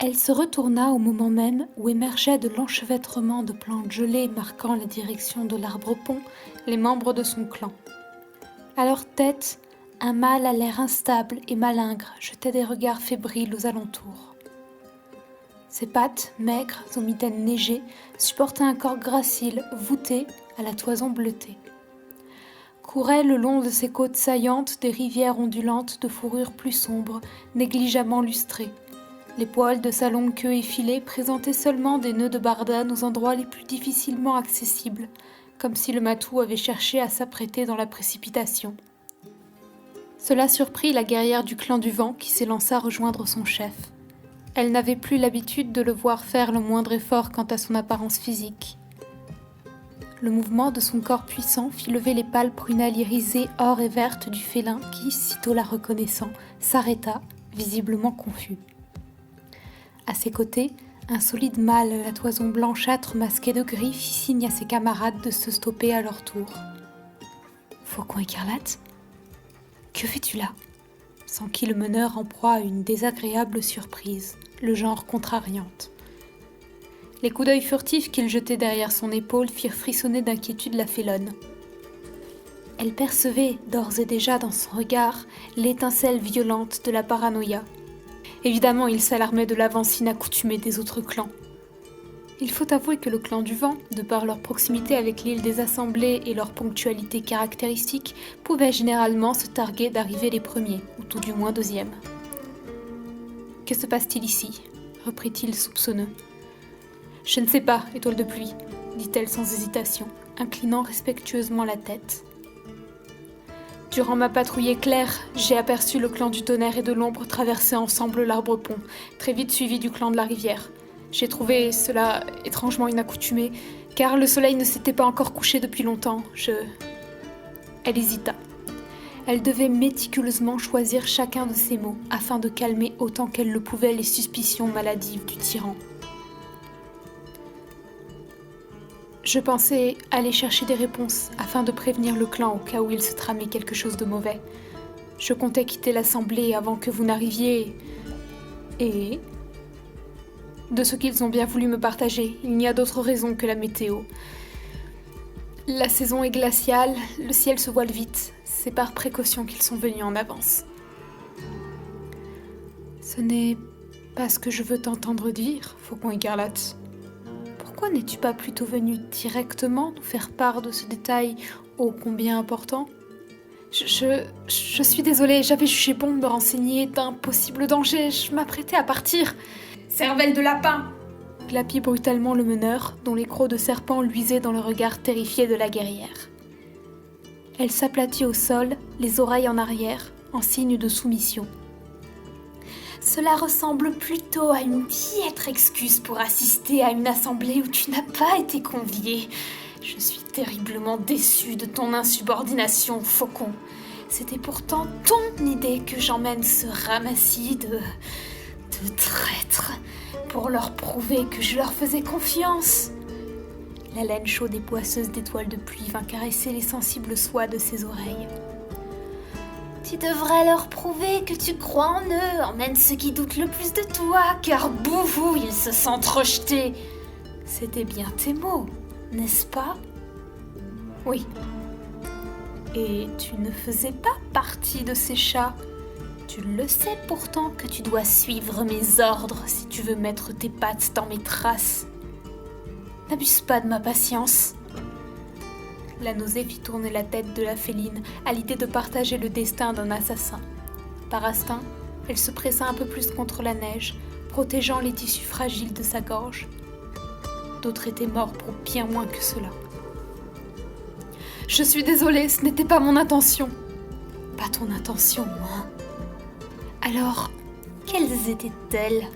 Elle se retourna au moment même où émergeaient de l'enchevêtrement de plantes gelées marquant la direction de l'arbre-pont les membres de son clan. À leur tête, un mâle à l'air instable et malingre jetait des regards fébriles aux alentours. Ses pattes, maigres aux mitaines neigées, supportaient un corps gracile voûté à la toison bleutée. Couraient le long de ses côtes saillantes des rivières ondulantes de fourrure plus sombre, négligemment lustrées. Les poils de sa longue queue effilée présentaient seulement des nœuds de bardane aux endroits les plus difficilement accessibles, comme si le matou avait cherché à s'apprêter dans la précipitation. Cela surprit la guerrière du clan du vent qui s'élança rejoindre son chef. Elle n'avait plus l'habitude de le voir faire le moindre effort quant à son apparence physique. Le mouvement de son corps puissant fit lever les pâles prunelles irisées or et vertes du félin qui, sitôt la reconnaissant, s'arrêta, visiblement confus. À ses côtés, un solide mâle à la toison blanchâtre masquée de gris fit signe à ses camarades de se stopper à leur tour. « Faucon écarlate ? Que fais-tu là ?» s'enquit le meneur en proie à une désagréable surprise, le genre contrariante. Les coups d'œil furtifs qu'il jetait derrière son épaule firent frissonner d'inquiétude la félonne. Elle percevait d'ores et déjà dans son regard l'étincelle violente de la paranoïa. Évidemment, il s'alarmait de l'avance inaccoutumée des autres clans. Il faut avouer que le clan du vent, de par leur proximité avec l'île des Assemblées et leur ponctualité caractéristique, pouvait généralement se targuer d'arriver les premiers, ou tout du moins deuxièmes. « Que se passe-t-il ici ?» reprit-il soupçonneux. « Je ne sais pas, étoile de pluie, » dit-elle sans hésitation, inclinant respectueusement la tête. Durant ma patrouille éclair, j'ai aperçu le clan du tonnerre et de l'ombre traverser ensemble l'arbre-pont, très vite suivi du clan de la rivière. J'ai trouvé cela étrangement inaccoutumé, car le soleil ne s'était pas encore couché depuis longtemps. Elle hésita. Elle devait méticuleusement choisir chacun de ses mots, afin de calmer autant qu'elle le pouvait les suspicions maladives du tyran. Je pensais aller chercher des réponses afin de prévenir le clan au cas où il se tramait quelque chose de mauvais. Je comptais quitter l'assemblée avant que vous n'arriviez et... De ce qu'ils ont bien voulu me partager, il n'y a d'autre raison que la météo. La saison est glaciale, le ciel se voile vite. C'est par précaution qu'ils sont venus en avance. Ce n'est pas ce que je veux t'entendre dire, Faucon écarlate. Pourquoi n'es-tu pas plutôt venu directement nous faire part de ce détail ô combien important ? Je suis désolée, j'avais jugé bon de me renseigner d'un possible danger, je m'apprêtais à partir. Cervelle de lapin ! Glapit brutalement le meneur, dont les crocs de serpent luisaient dans le regard terrifié de la guerrière. Elle s'aplatit au sol, les oreilles en arrière, en signe de soumission. Cela ressemble plutôt à une piètre excuse pour assister à une assemblée où tu n'as pas été convié. Je suis terriblement déçue de ton insubordination, Faucon. C'était pourtant ton idée que j'emmène ce ramassis de traîtres pour leur prouver que je leur faisais confiance. La laine chaude et poisseuse d'étoiles de pluie vint caresser les sensibles soies de ses oreilles. Tu devrais leur prouver que tu crois en eux, emmène ceux qui doutent le plus de toi, car boufou, ils se sentent rejetés. C'était bien tes mots, n'est-ce pas ? Oui. Et tu ne faisais pas partie de ces chats. Tu le sais pourtant que tu dois suivre mes ordres si tu veux mettre tes pattes dans mes traces. N'abuse pas de ma patience. La nausée fit tourner la tête de la féline à l'idée de partager le destin d'un assassin. Par instinct, elle se pressa un peu plus contre la neige, protégeant les tissus fragiles de sa gorge. D'autres étaient morts pour bien moins que cela. « Je suis désolée, ce n'était pas mon intention. »« Pas ton intention, moi. »« Alors, quelles étaient-elles »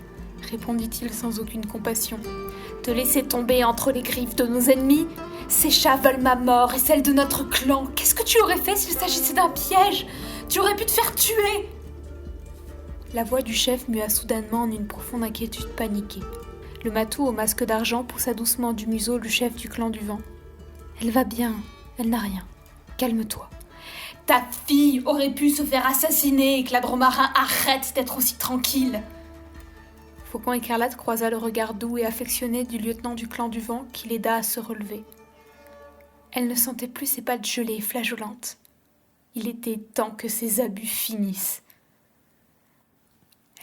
répondit-il sans aucune compassion. « Te laisser tomber entre les griffes de nos ennemis ? Ces chats veulent ma mort et celle de notre clan. Qu'est-ce que tu aurais fait s'il s'agissait d'un piège ? Tu aurais pu te faire tuer !» La voix du chef mua soudainement en une profonde inquiétude paniquée. Le matou au masque d'argent poussa doucement du museau le chef du clan du vent. « Elle va bien, elle n'a rien. Calme-toi. » « Ta fille aurait pu se faire assassiner et que l'Adromarin arrête d'être aussi tranquille !» Faucon écarlate croisa le regard doux et affectionné du lieutenant du clan du vent qui l'aida à se relever. Elle ne sentait plus ses pattes gelées et flageolantes. Il était temps que ces abus finissent.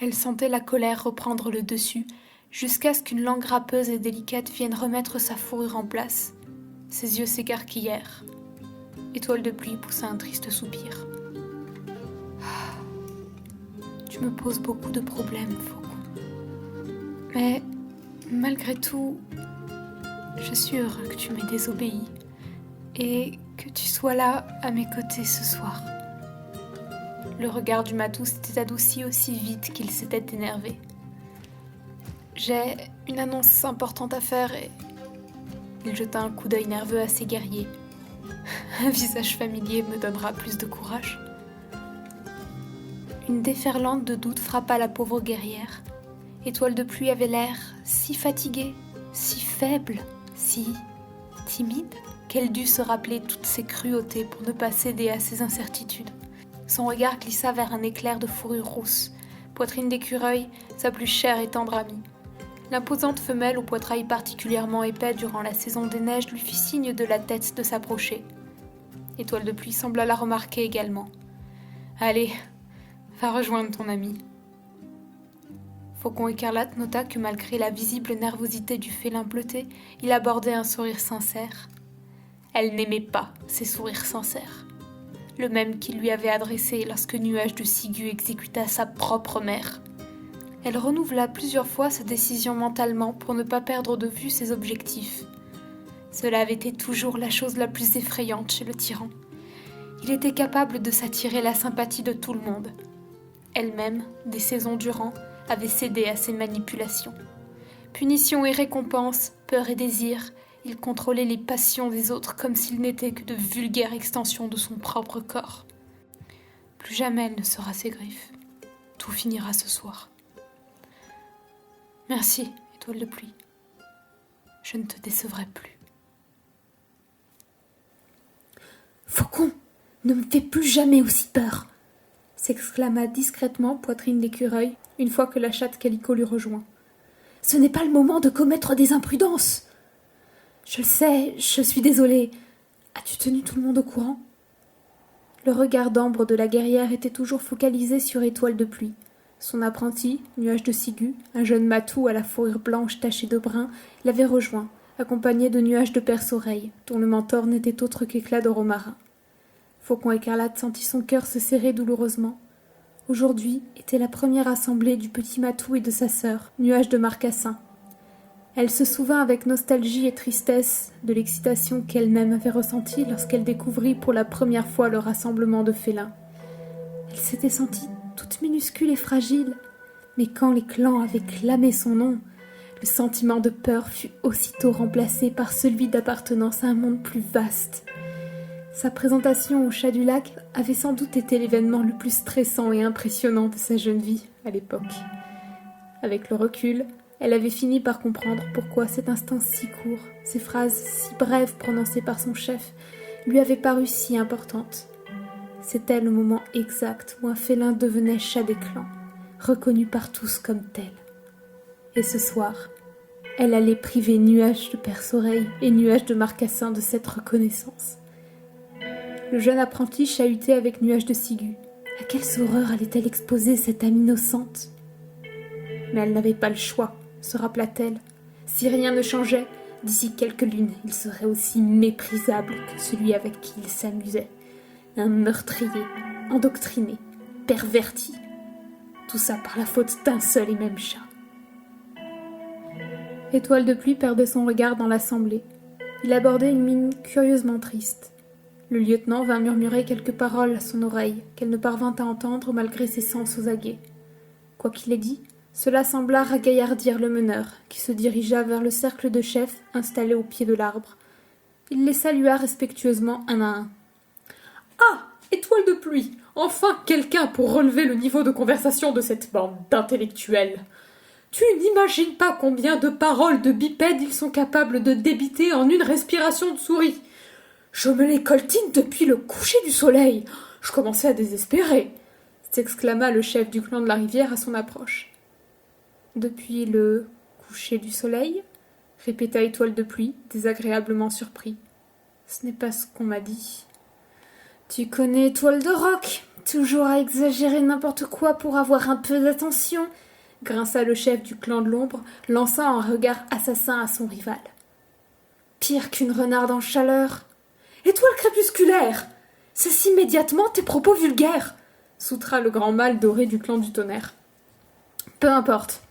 Elle sentait la colère reprendre le dessus, jusqu'à ce qu'une langue râpeuse et délicate vienne remettre sa fourrure en place. Ses yeux s'écarquillèrent. Étoile de pluie poussa un triste soupir. « Tu me poses beaucoup de problèmes, Faucon. Mais, malgré tout, je suis heureux que tu m'aies désobéi et que tu sois là à mes côtés ce soir. » Le regard du matou s'était adouci aussi vite qu'il s'était énervé. « J'ai une annonce importante à faire et... » Il jeta un coup d'œil nerveux à ses guerriers. Un visage familier me donnera plus de courage. Une déferlante de doute frappa la pauvre guerrière. Étoile de pluie avait l'air si fatiguée, si faible, si timide, qu'elle dut se rappeler toutes ses cruautés pour ne pas céder à ses incertitudes. Son regard glissa vers un éclair de fourrure rousse, poitrine d'écureuil, sa plus chère et tendre amie. L'imposante femelle au poitrail particulièrement épais durant la saison des neiges lui fit signe de la tête de s'approcher. Étoile de pluie sembla la remarquer également. « Allez, va rejoindre ton ami. » Faucon écarlate nota que malgré la visible nervosité du félin bleuté, il abordait un sourire sincère. Elle n'aimait pas ces sourires sincères. Le même qu'il lui avait adressé lorsque Nuage de Ciguë exécuta sa propre mère. Elle renouvela plusieurs fois sa décision mentalement pour ne pas perdre de vue ses objectifs. Cela avait été toujours la chose la plus effrayante chez le tyran. Il était capable de s'attirer la sympathie de tout le monde. Elle-même, des saisons durant, avait cédé à ses manipulations. Punition et récompense, peur et désir, il contrôlait les passions des autres comme s'ils n'étaient que de vulgaires extensions de son propre corps. Plus jamais elle ne sera ses griffes. Tout finira ce soir. Merci, étoile de pluie. Je ne te décevrai plus. Faucon, ne me fais plus jamais aussi peur, s'exclama discrètement Poitrine d'écureuil, une fois que la chatte Calico l'eut rejoint. Ce n'est pas le moment de commettre des imprudences. Je le sais, je suis désolée. As-tu tenu tout le monde au courant ? Le regard d'ambre de la guerrière était toujours focalisé sur Étoile de pluie. Son apprenti, Nuage de Ciguë, un jeune matou à la fourrure blanche tachée de brun, l'avait rejoint, accompagné de Nuage de Perce-Oreille, dont le mentor n'était autre qu'éclat de romarin. Faucon écarlate sentit son cœur se serrer douloureusement. Aujourd'hui était la première assemblée du petit matou et de sa sœur, Nuage de Marcassin. Elle se souvint avec nostalgie et tristesse de l'excitation qu'elle-même avait ressentie lorsqu'elle découvrit pour la première fois le rassemblement de félins. Elle s'était sentie toute minuscule et fragile, mais quand les clans avaient clamé son nom, le sentiment de peur fut aussitôt remplacé par celui d'appartenance à un monde plus vaste. Sa présentation au Chat du Lac avait sans doute été l'événement le plus stressant et impressionnant de sa jeune vie à l'époque. Avec le recul, elle avait fini par comprendre pourquoi cet instant si court, ces phrases si brèves prononcées par son chef, lui avaient paru si importantes. C'était le moment exact où un félin devenait chat des clans, reconnu par tous comme tel. Et ce soir, elle allait priver Nuage de Perce-Oreille et Nuage de Marcassin de cette reconnaissance. Le jeune apprenti chahutait avec Nuage de Ciguë. À quelle horreur allait-elle exposer cette âme innocente ? Mais elle n'avait pas le choix, se rappela-t-elle. Si rien ne changeait, d'ici quelques lunes, il serait aussi méprisable que celui avec qui il s'amusait. Un meurtrier, endoctriné, perverti. Tout ça par la faute d'un seul et même chat. Étoile de pluie perdait son regard dans l'assemblée. Il abordait une mine curieusement triste. Le lieutenant vint murmurer quelques paroles à son oreille, qu'elle ne parvint à entendre malgré ses sens aux aguets. Quoi qu'il ait dit, cela sembla ragaillardir le meneur, qui se dirigea vers le cercle de chefs installé au pied de l'arbre. Il les salua respectueusement un à un. « Ah, étoile de pluie, enfin quelqu'un pour relever le niveau de conversation de cette bande d'intellectuels. Tu n'imagines pas combien de paroles de bipèdes ils sont capables de débiter en une respiration de souris. Je me les coltine depuis le coucher du soleil. Je commençais à désespérer, » s'exclama le chef du clan de la rivière à son approche. « Depuis le coucher du soleil ?» répéta Étoile de pluie, désagréablement surpris. « Ce n'est pas ce qu'on m'a dit. »« Tu connais Étoile de roc, toujours à exagérer n'importe quoi pour avoir un peu d'attention, » grinça le chef du clan de l'ombre, lançant un regard assassin à son rival. « Pire qu'une renarde en chaleur. »« Étoile crépusculaire, cesse immédiatement tes propos vulgaires !» soutra le grand mâle doré du clan du tonnerre. « Peu importe.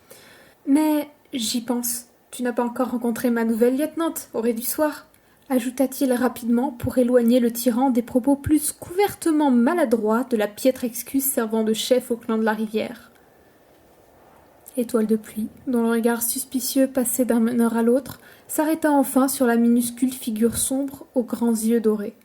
Mais j'y pense. Tu n'as pas encore rencontré ma nouvelle lieutenante, Aurée du soir, » ajouta-t-il rapidement pour éloigner le tyran des propos plus couvertement maladroits de la piètre excuse servant de chef au clan de la rivière. Étoile de pluie, dont le regard suspicieux passait d'un meneur à l'autre, s'arrêta enfin sur la minuscule figure sombre aux grands yeux dorés.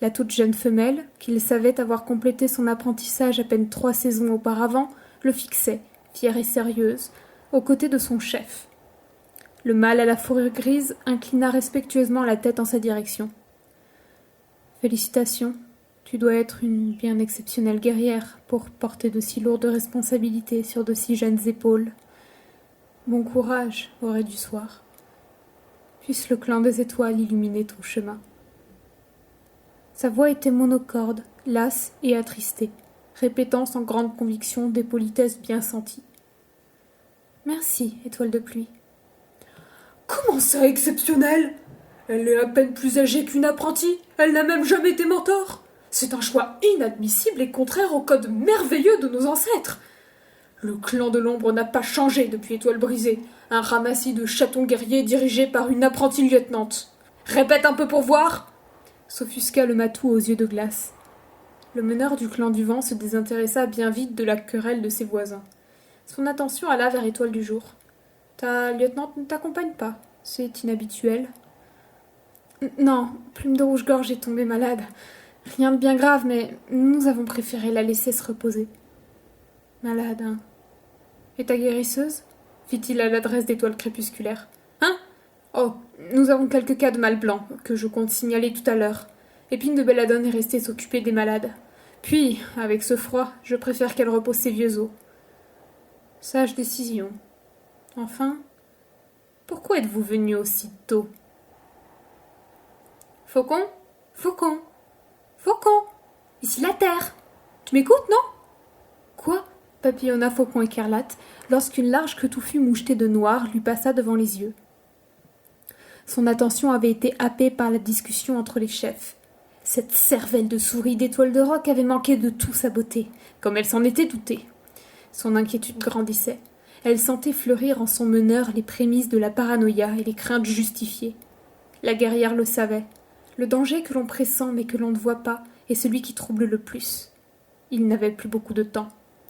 La toute jeune femelle, qu'il savait avoir complété son apprentissage à peine 3 saisons auparavant, le fixait, fière et sérieuse, aux côtés de son chef. Le mâle à la fourrure grise inclina respectueusement la tête en sa direction. « Félicitations, tu dois être une bien exceptionnelle guerrière pour porter de si lourdes responsabilités sur de si jeunes épaules. Bon courage, Aurée du soir. Puisse le clan des étoiles illuminer ton chemin. » Sa voix était monocorde, lasse et attristée, répétant sans grande conviction des politesses bien senties. « Merci, étoile de pluie. »« Comment ça, exceptionnel ? Elle est à peine plus âgée qu'une apprentie, elle n'a même jamais été mentor. C'est un choix inadmissible et contraire au code merveilleux de nos ancêtres. Le clan de l'ombre n'a pas changé depuis Étoile brisée, un ramassis de chatons guerriers dirigé par une apprentie lieutenante. Répète un peu pour voir !» s'offusqua le matou aux yeux de glace. Le meneur du clan du vent se désintéressa bien vite de la querelle de ses voisins. Son attention alla vers Étoile du jour. « Ta lieutenante ne t'accompagne pas, c'est inhabituel. »« Non, Plume de rouge-gorge est tombée malade. Rien de bien grave, mais nous avons préféré la laisser se reposer. »« Malade, hein ? Et ta guérisseuse ?» fit-il à l'adresse d'Étoile crépusculaire. « Hein ? Oh, nous avons quelques cas de mal blanc, que je compte signaler tout à l'heure. Épine de Belladone est restée s'occuper des malades. Puis, avec ce froid, je préfère qu'elle repose ses vieux os. » Sage décision. Enfin, pourquoi êtes-vous venu aussi tôt ? Faucon ? Faucon ? Faucon ? Ici la terre. Tu m'écoutes, non ? Quoi ? Papillonna Faucon écarlate, lorsqu'une large queue touffue mouchetée de noir lui passa devant les yeux. Son attention avait été happée par la discussion entre les chefs. Cette cervelle de souris d'Étoile de roc avait manqué de tout sa beauté, comme elle s'en était doutée. Son inquiétude grandissait. Elle sentait fleurir en son meneur les prémices de la paranoïa et les craintes justifiées. La guerrière le savait. Le danger que l'on pressent mais que l'on ne voit pas est celui qui trouble le plus. Il n'avait plus beaucoup de temps.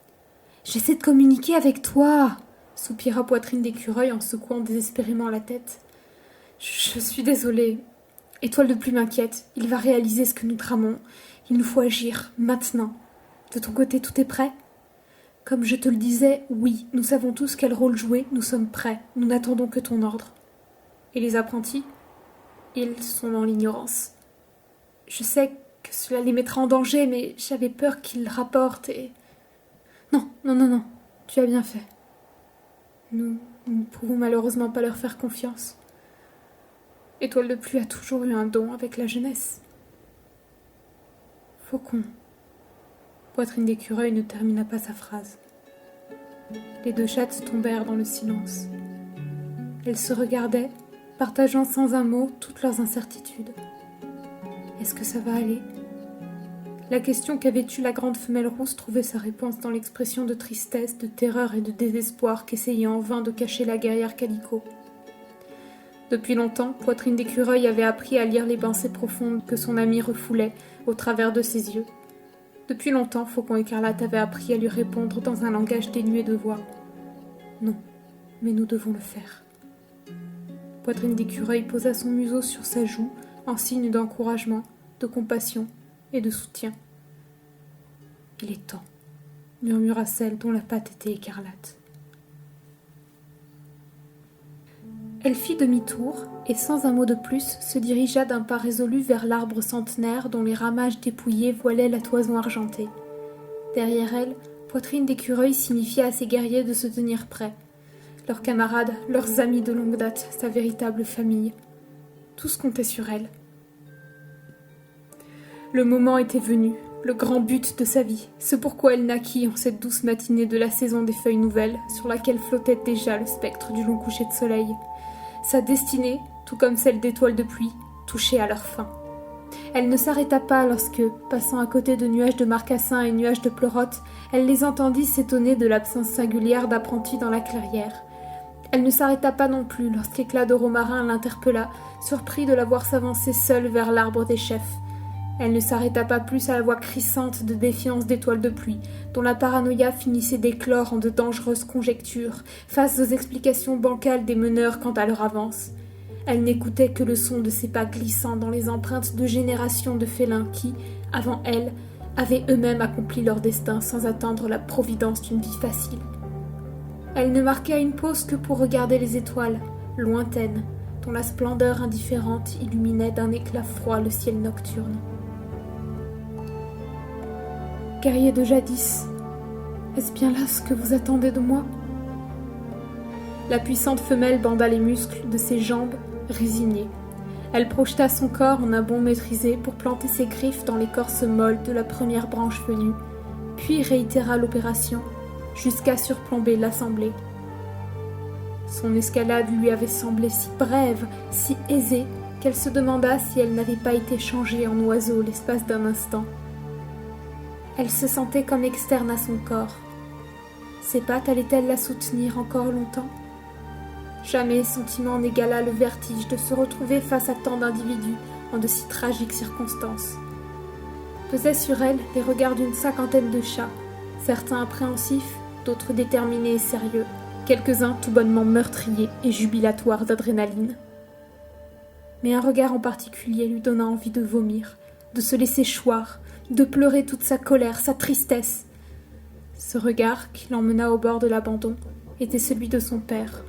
« J'essaie de communiquer avec toi !» soupira Poitrine d'écureuil en secouant désespérément la tête. « Je suis désolée. Étoile de pluie m'inquiète. Il va réaliser ce que nous tramons. Il nous faut agir, maintenant. De ton côté, tout est prêt ? Comme je te le disais, oui, nous savons tous quel rôle jouer, nous sommes prêts. Nous n'attendons que ton ordre. Et les apprentis ? Ils sont dans l'ignorance. Je sais que cela les mettra en danger, mais j'avais peur qu'ils rapportent et... Non, tu as bien fait. Nous ne pouvons malheureusement pas leur faire confiance. Étoile de pluie a toujours eu un don avec la jeunesse. Faucon. Poitrine d'écureuil ne termina pas sa phrase. Les deux chattes tombèrent dans le silence. Elles se regardaient, partageant sans un mot toutes leurs incertitudes. Est-ce que ça va aller ? La question qu'avait eue la grande femelle rousse trouvait sa réponse dans l'expression de tristesse, de terreur et de désespoir qu'essayait en vain de cacher la guerrière Calico. Depuis longtemps, Poitrine d'écureuil avait appris à lire les pensées profondes que son ami refoulait au travers de ses yeux. Depuis longtemps, Faucon écarlate avait appris à lui répondre dans un langage dénué de voix. Non, mais nous devons le faire. Poitrine d'écureuil posa son museau sur sa joue en signe d'encouragement, de compassion et de soutien. Il est temps, murmura celle dont la patte était écarlate. Elle fit demi-tour et, sans un mot de plus, se dirigea d'un pas résolu vers l'arbre centenaire dont les ramages dépouillés voilaient la toison argentée. Derrière elle, Poitrine d'écureuil signifia à ses guerriers de se tenir prêts. Leurs camarades, leurs amis de longue date, sa véritable famille. Tous comptaient sur elle. Le moment était venu, le grand but de sa vie, ce pourquoi elle naquit en cette douce matinée de la saison des feuilles nouvelles, sur laquelle flottait déjà le spectre du long coucher de soleil. Sa destinée, tout comme celle d'étoiles de pluie, touchait à leur fin. Elle ne s'arrêta pas lorsque, passant à côté de nuages de marcassins et nuages de pleurotes, elle les entendit s'étonner de l'absence singulière d'apprentis dans la clairière. Elle ne s'arrêta pas non plus lorsqu'Éclat de Romarin l'interpella, surpris de la voir s'avancer seule vers l'arbre des chefs. Elle ne s'arrêta pas plus à la voix crissante de défiance d'étoiles de pluie, dont la paranoïa finissait d'éclore en de dangereuses conjectures, face aux explications bancales des meneurs quant à leur avance. Elle n'écoutait que le son de ses pas glissant dans les empreintes de générations de félins qui, avant elle, avaient eux-mêmes accompli leur destin sans attendre la providence d'une vie facile. Elle ne marqua une pause que pour regarder les étoiles, lointaines, dont la splendeur indifférente illuminait d'un éclat froid le ciel nocturne. Guerrier de jadis, est-ce bien là ce que vous attendez de moi ? La puissante femelle banda les muscles de ses jambes, résignée. Elle projeta son corps en un bond maîtrisé pour planter ses griffes dans l'écorce molle de la première branche venue, puis réitéra l'opération jusqu'à surplomber l'assemblée. Son escalade lui avait semblé si brève, si aisée, qu'elle se demanda si elle n'avait pas été changée en oiseau l'espace d'un instant. Elle se sentait comme externe à son corps. Ses pattes allaient-elles la soutenir encore longtemps ? Jamais sentiment n'égala le vertige de se retrouver face à tant d'individus en de si tragiques circonstances. Pesaient sur elle les regards d'une cinquantaine de chats, certains appréhensifs, d'autres déterminés et sérieux, quelques-uns tout bonnement meurtriers et jubilatoires d'adrénaline. Mais un regard en particulier lui donna envie de vomir, de se laisser choir, de pleurer toute sa colère, sa tristesse. Ce regard qui l'emmena au bord de l'abandon était celui de son père.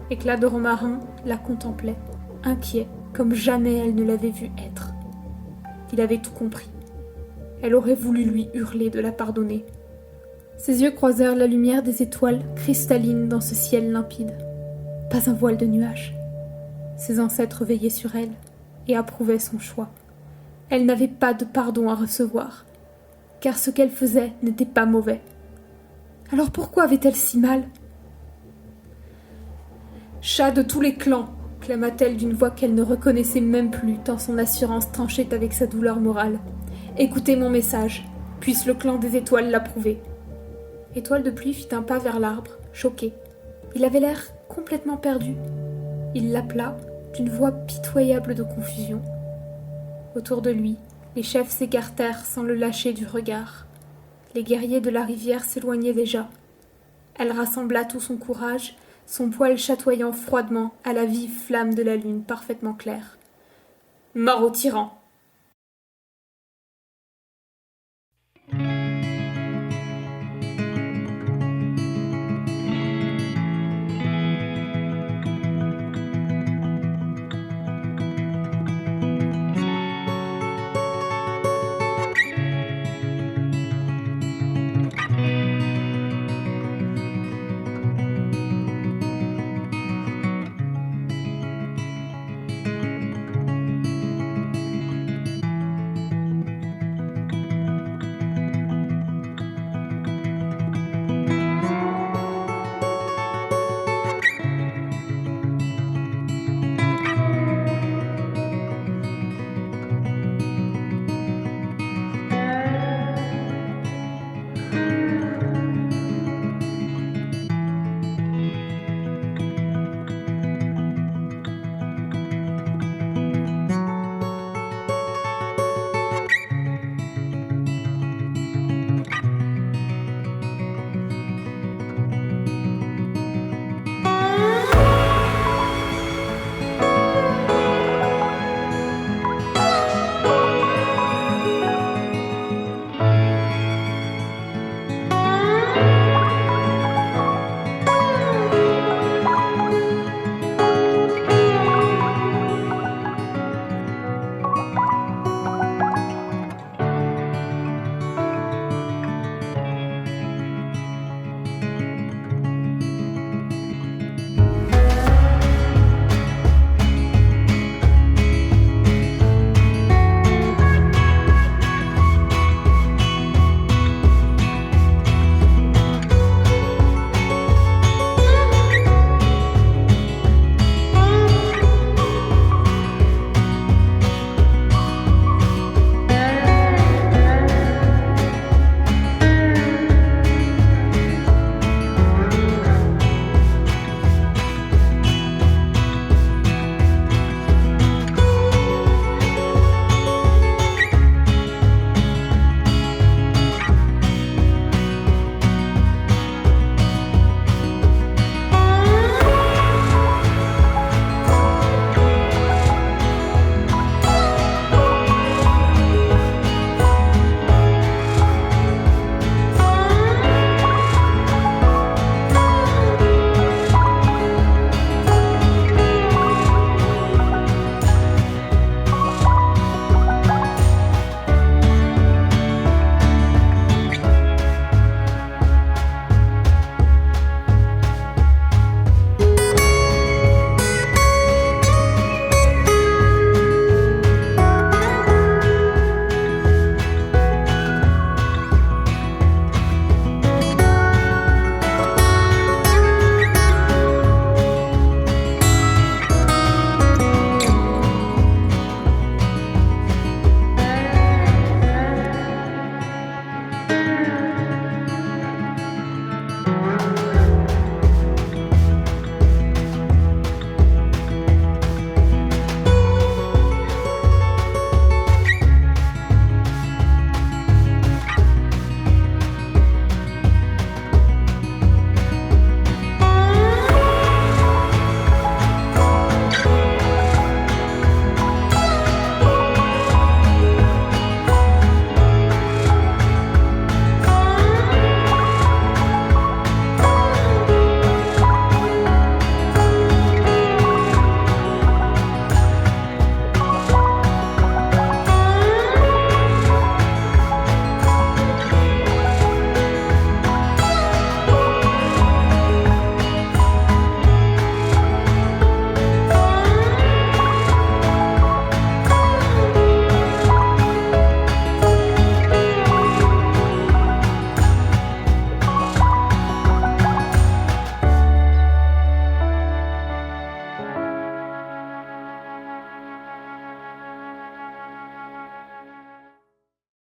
Éclat de Romarin la contemplait, inquiet comme jamais elle ne l'avait vu être. Il avait tout compris. Elle aurait voulu lui hurler de la pardonner. Ses yeux croisèrent la lumière des étoiles cristallines dans ce ciel limpide. Pas un voile de nuages. Ses ancêtres veillaient sur elle et approuvaient son choix. Elle n'avait pas de pardon à recevoir, car ce qu'elle faisait n'était pas mauvais. Alors pourquoi avait-elle si mal ? « Chat de tous les clans !» clama-t-elle d'une voix qu'elle ne reconnaissait même plus, tant son assurance tranchait avec sa douleur morale. « Écoutez mon message, puisse le clan des étoiles l'approuver. » Étoile de pluie fit un pas vers l'arbre, choqué. Il avait l'air complètement perdu. Il l'appela d'une voix pitoyable de confusion. Autour de lui, les chefs s'écartèrent sans le lâcher du regard. Les guerriers de la rivière s'éloignaient déjà. Elle rassembla tout son courage, son poil chatoyant froidement à la vive flamme de la lune parfaitement claire. « Mort au tyran !»